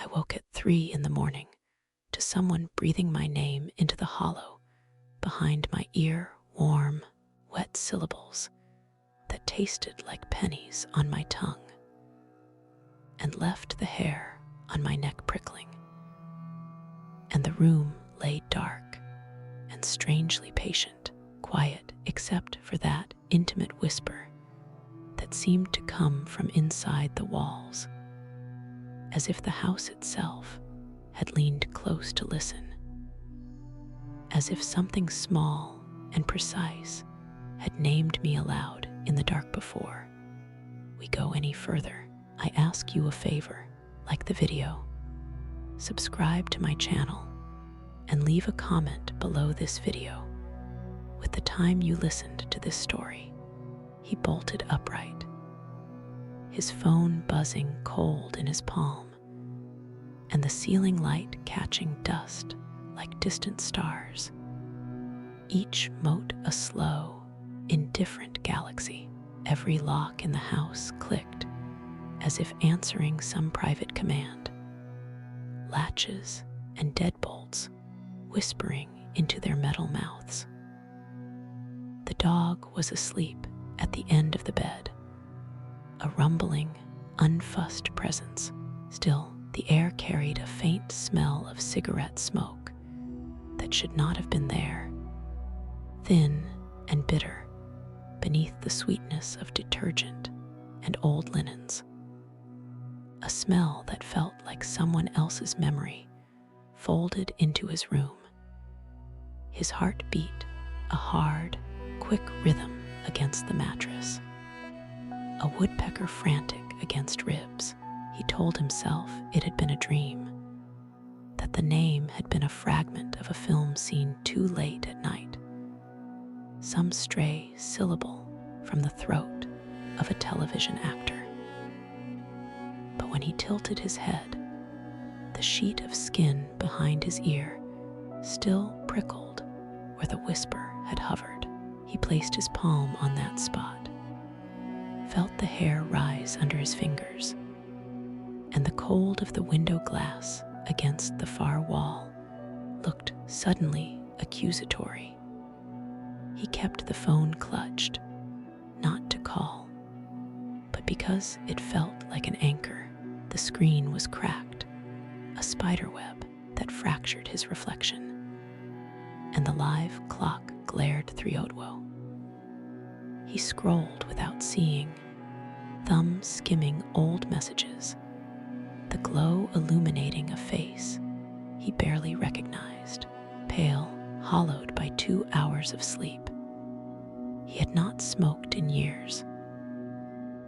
I woke at 3 in the morning to someone breathing my name into the hollow behind my ear, warm, wet syllables that tasted like pennies on my tongue and left the hair on my neck prickling. And the room lay dark and strangely patient, quiet except for that intimate whisper that seemed to come from inside the walls, as if the house itself had leaned close to listen, as if something small and precise had named me aloud in the dark. Before we go any further, I ask you a favor. Like the video, subscribe to my channel, and leave a comment below this video with the time you listened to this story. He bolted upright, his phone buzzing cold in his palm, and the ceiling light catching dust like distant stars, each mote a slow, indifferent galaxy. Every lock in the house clicked as if answering some private command, latches and deadbolts whispering into their metal mouths. The dog was asleep at the end of the bed, a rumbling, unfussed presence. Still, the air carried a faint smell of cigarette smoke that should not have been there, thin and bitter beneath the sweetness of detergent and old linens. A smell that felt like someone else's memory folded into his room. His heart beat a hard, quick rhythm against the mattress, a woodpecker frantic against ribs. He told himself it had been a dream, that the name had been a fragment of a film seen too late at night, some stray syllable from the throat of a television actor. But when he tilted his head, the sheet of skin behind his ear still prickled where the whisper had hovered. He placed his palm on that spot, felt the hair rise under his fingers, and the cold of the window glass against the far wall looked suddenly accusatory. He kept the phone clutched, not to call, but because it felt like an anchor. The screen was cracked, a spiderweb that fractured his reflection, and the live clock glared 3:00. He scrolled without seeing, thumb skimming old messages, the glow illuminating a face he barely recognized, pale, hollowed by 2 hours of sleep. He had not smoked in years.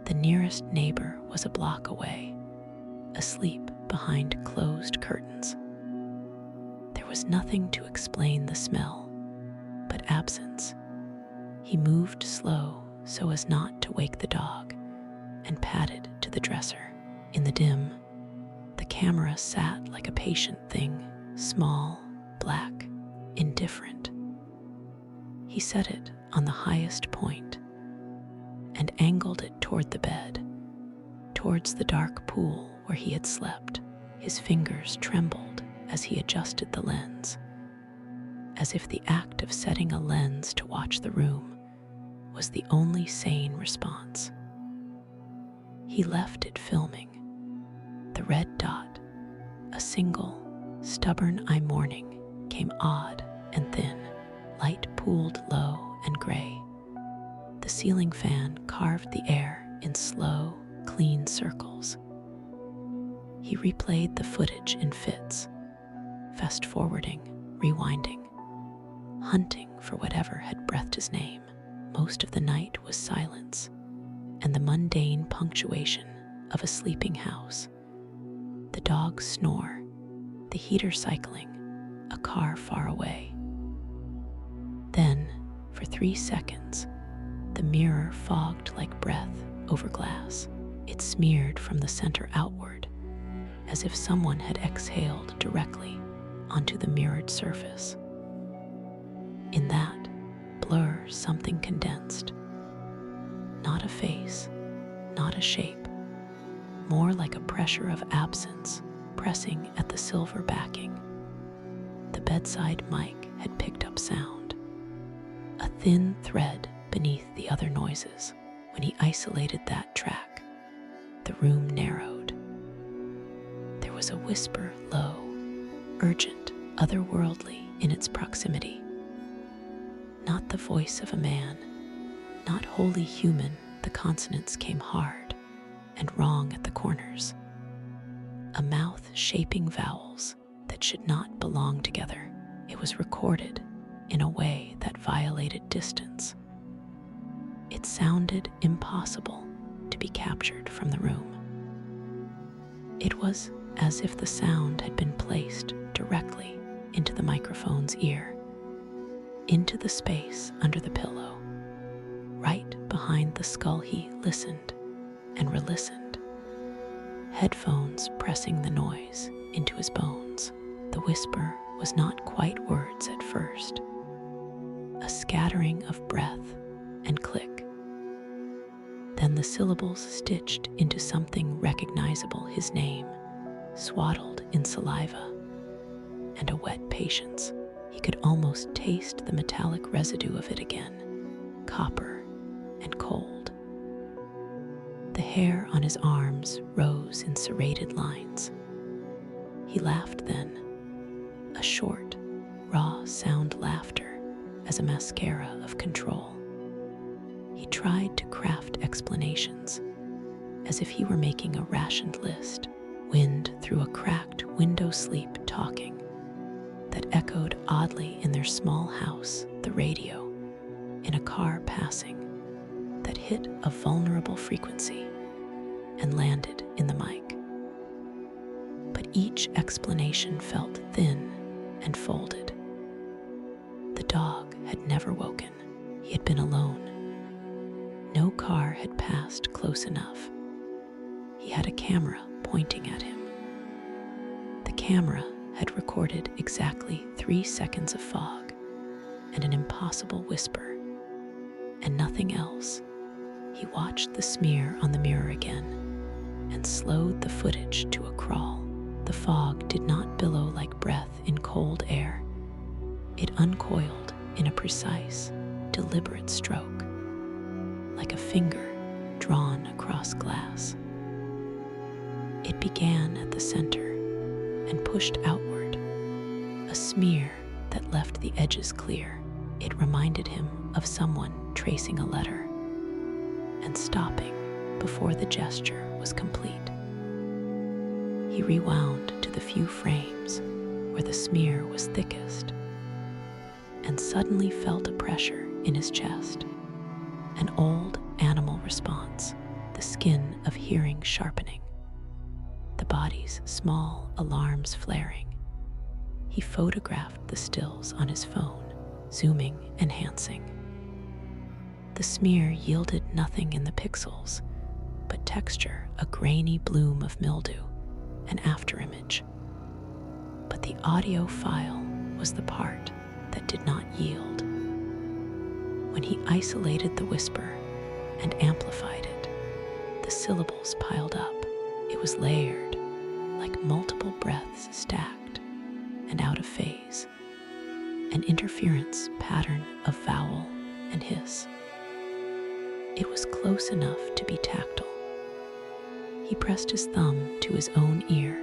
The nearest neighbor was a block away, asleep behind closed curtains. There was nothing to explain the smell but absence. He moved slow so as not to wake the dog and padded to the dresser. In the dim, the camera sat like a patient thing, small, black, indifferent. He set it on the highest point and angled it toward the bed, towards the dark pool where he had slept. His fingers trembled as he adjusted the lens, as if the act of setting a lens to watch the room was the only sane response. He left it filming. The red dot, a single, stubborn eye morning, came odd and thin, light pooled low and gray. The ceiling fan carved the air in slow, clean circles. He replayed the footage in fits, fast-forwarding, rewinding, hunting for whatever had breathed his name. Most of the night was silence and the mundane punctuation of a sleeping house. The dog's snore, the heater cycling, a car far away. Then, for 3 seconds, the mirror fogged like breath over glass. It smeared from the center outward, as if someone had exhaled directly onto the mirrored surface. In that blur, something condensed. Not a face, not a shape, more like a pressure of absence pressing at the silver backing. The bedside mic had picked up sound, a thin thread beneath the other noises. When he isolated that track, the room narrowed. There was a whisper, low, urgent, otherworldly in its proximity. Not the voice of a man, not wholly human. The consonants came hard and wrong at the corners. A mouth shaping vowels that should not belong together. It was recorded in a way that violated distance. It sounded impossible to be captured from the room. It was as if the sound had been placed directly into the microphone's ear, into the space under the pillow, right behind the skull. He listened and re-listened, headphones pressing the noise into his bones. The whisper was not quite words at first, a scattering of breath and click. Then the syllables stitched into something recognizable, his name, swaddled in saliva, and a wet patience. He could almost taste the metallic residue of it again, copper and cold. The hair on his arms rose in serrated lines. He laughed then, a short, raw sound laughter as a mascara of control. He tried to craft explanations, as if he were making a rationed list. Wind through a cracked window, sleep talking that echoed oddly in their small house, the radio in a car passing that hit a vulnerable frequency and landed in the mic. But each explanation felt thin and folded. The dog had never woken. He had been alone. No car had passed close enough. He had a camera pointing at him. The camera had recorded exactly 3 seconds of fog and an impossible whisper, and nothing else. He watched the smear on the mirror again and slowed the footage to a crawl. The fog did not billow like breath in cold air. It uncoiled in a precise, deliberate stroke, like a finger drawn across glass. It began at the center and pushed outward, a smear that left the edges clear. It reminded him of someone tracing a letter and stopping before the gesture was complete. He rewound to the few frames where the smear was thickest and suddenly felt a pressure in his chest, an old animal response, the skin of hearing sharpening, the body's small alarms flaring. He photographed the stills on his phone, zooming, enhancing. The smear yielded nothing in the pixels, but texture, a grainy bloom of mildew, an afterimage. But the audio file was the part that did not yield. When he isolated the whisper and amplified it, the syllables piled up. It was layered, like multiple breaths stacked and out of phase, an interference pattern of vowel and hiss. It was close enough to be tactile. He pressed his thumb to his own ear,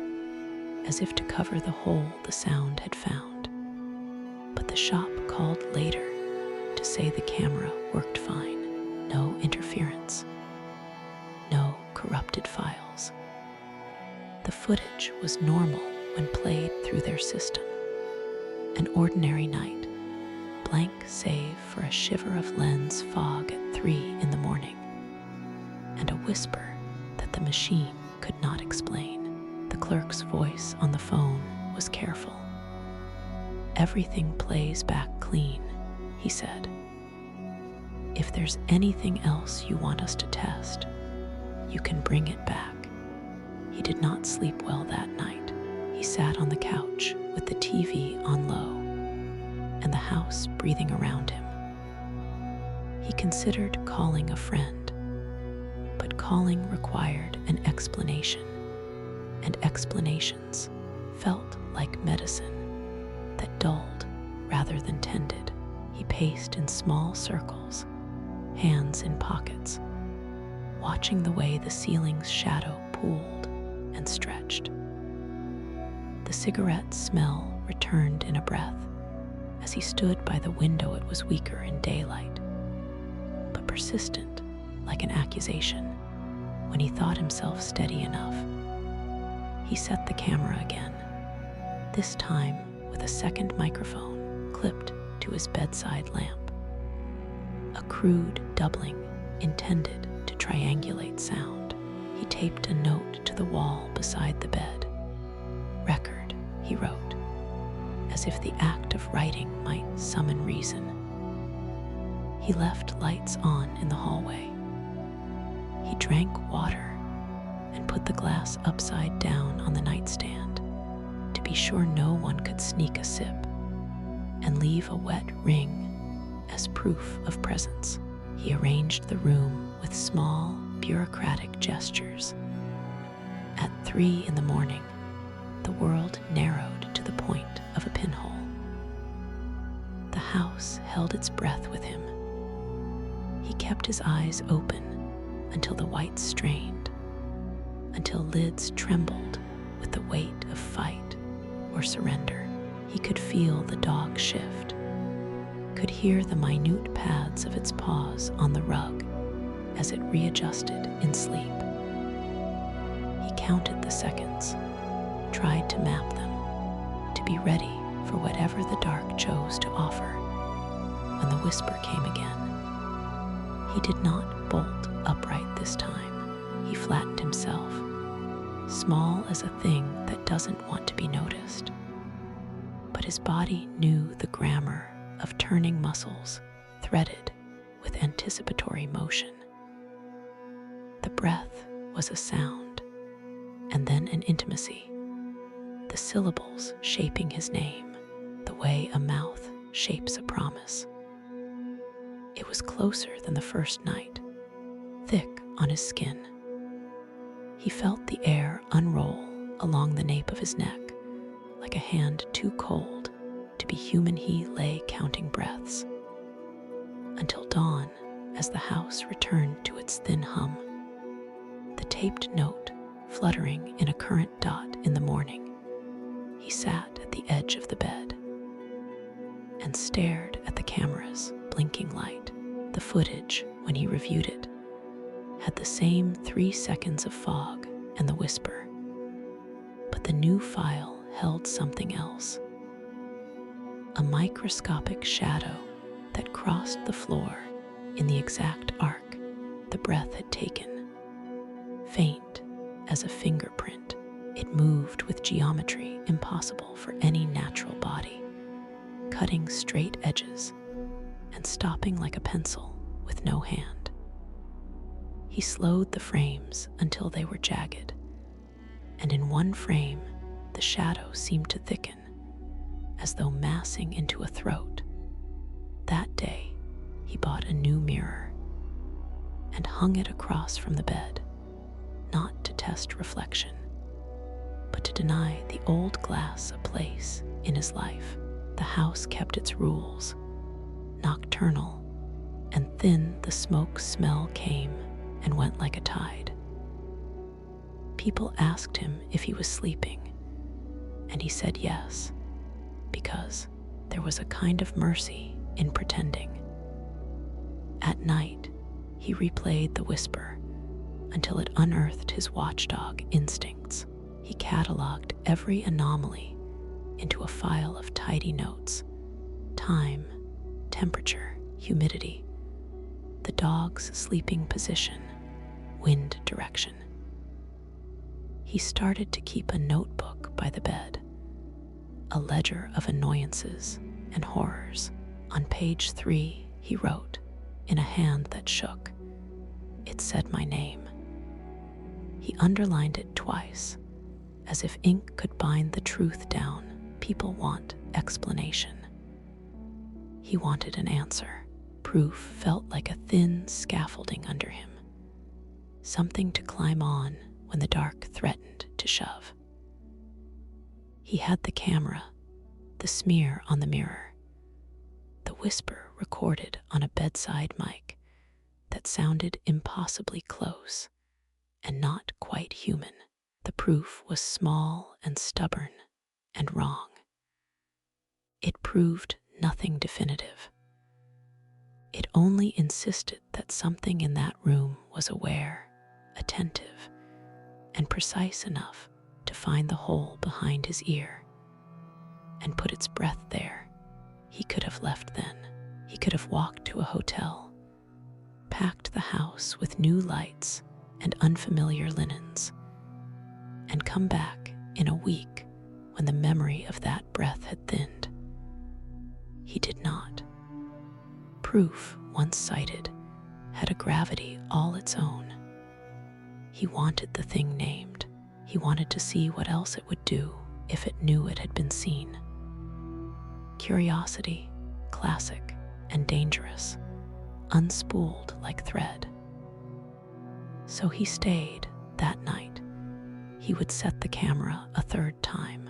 as if to cover the hole the sound had found. But the shop called later to say the camera worked fine, no interference, no corrupted files. The footage was normal when played through their system. An ordinary night, blank save for a shiver of lens fog at 3 in the morning, and a whisper that the machine could not explain. The clerk's voice on the phone was careful. "Everything plays back clean," he said. "If there's anything else you want us to test, you can bring it back." He did not sleep well that night. He sat on the couch with the TV on low and the house breathing around him. He considered calling a friend, but calling required an explanation, and explanations felt like medicine that dulled rather than tended. He paced in small circles, hands in pockets, watching the way the ceiling's shadow pooled and stretched. The cigarette smell returned in a breath. As he stood by the window, it was weaker in daylight, but persistent like an accusation. When he thought himself steady enough, he set the camera again, this time with a second microphone clipped to his bedside lamp. A crude doubling intended to triangulate sound. He taped a note to the wall beside the bed. "Record," he wrote, as if the act of writing might summon reason. He left lights on in the hallway. He drank water and put the glass upside down on the nightstand to be sure no one could sneak a sip and leave a wet ring as proof of presence. He arranged the room with small, bureaucratic gestures. At 3 in the morning, the world narrowed to the point of a pinhole. The house held its breath with him. He kept his eyes open until the whites strained, until lids trembled with the weight of fight or surrender. He could feel the dog shift, could hear the minute pads of its paws on the rug as it readjusted in sleep. He counted the seconds, tried to map them, to be ready for whatever the dark chose to offer. When the whisper came again, he did not bolt upright this time. He flattened himself, small as a thing that doesn't want to be noticed. But his body knew the grammar of turning muscles threaded with anticipatory motion. The breath was a sound, and then an intimacy, the syllables shaping his name, the way a mouth shapes a promise. It was closer than the first night, thick on his skin. He felt the air unroll along the nape of his neck, like a hand too cold to be human. He lay counting breaths until dawn, as the house returned to its thin hum, the taped note fluttering in a current dot in the morning. He sat at the edge of the bed and stared at the camera's blinking light. The footage, when he reviewed it, had the same 3 seconds of fog and the whisper, but the new file held something else. A microscopic shadow that crossed the floor in the exact arc the breath had taken. Faint as a fingerprint, it moved with geometry impossible for any natural body, cutting straight edges and stopping like a pencil with no hand. He slowed the frames until they were jagged, and in one frame, the shadow seemed to thicken, as though massing into a throat. That day, he bought a new mirror and hung it across from the bed, not to test reflection, but to deny the old glass a place in his life. The house kept its rules, nocturnal, and thin. The smoke smell came and went like a tide. People asked him if he was sleeping, and he said yes, because there was a kind of mercy in pretending. At night, he replayed the whisper until it unearthed his watchdog instincts. He cataloged every anomaly into a file of tidy notes: time, temperature, humidity, the dog's sleeping position, wind direction. He started to keep a notebook by the bed, a ledger of annoyances and horrors. On page 3, he wrote, in a hand that shook. It said my name. He underlined it twice, as if ink could bind the truth down. People want explanation. He wanted an answer. Proof felt like a thin scaffolding under him, something to climb on when the dark threatened to shove. He had the camera, the smear on the mirror, the whisper recorded on a bedside mic that sounded impossibly close and not quite human. The proof was small and stubborn and wrong. It proved nothing definitive. It only insisted that something in that room was aware, attentive, and precise enough to find the hole behind his ear and put its breath there. He could have left then. He could have walked to a hotel, packed the house with new lights and unfamiliar linens, and come back in a week when the memory of that breath had thinned. He did not. Proof, once cited, had a gravity all its own. He wanted the thing named. He wanted to see what else it would do if it knew it had been seen. Curiosity, classic and dangerous, unspooled like thread. So he stayed that night. He would set the camera a third time,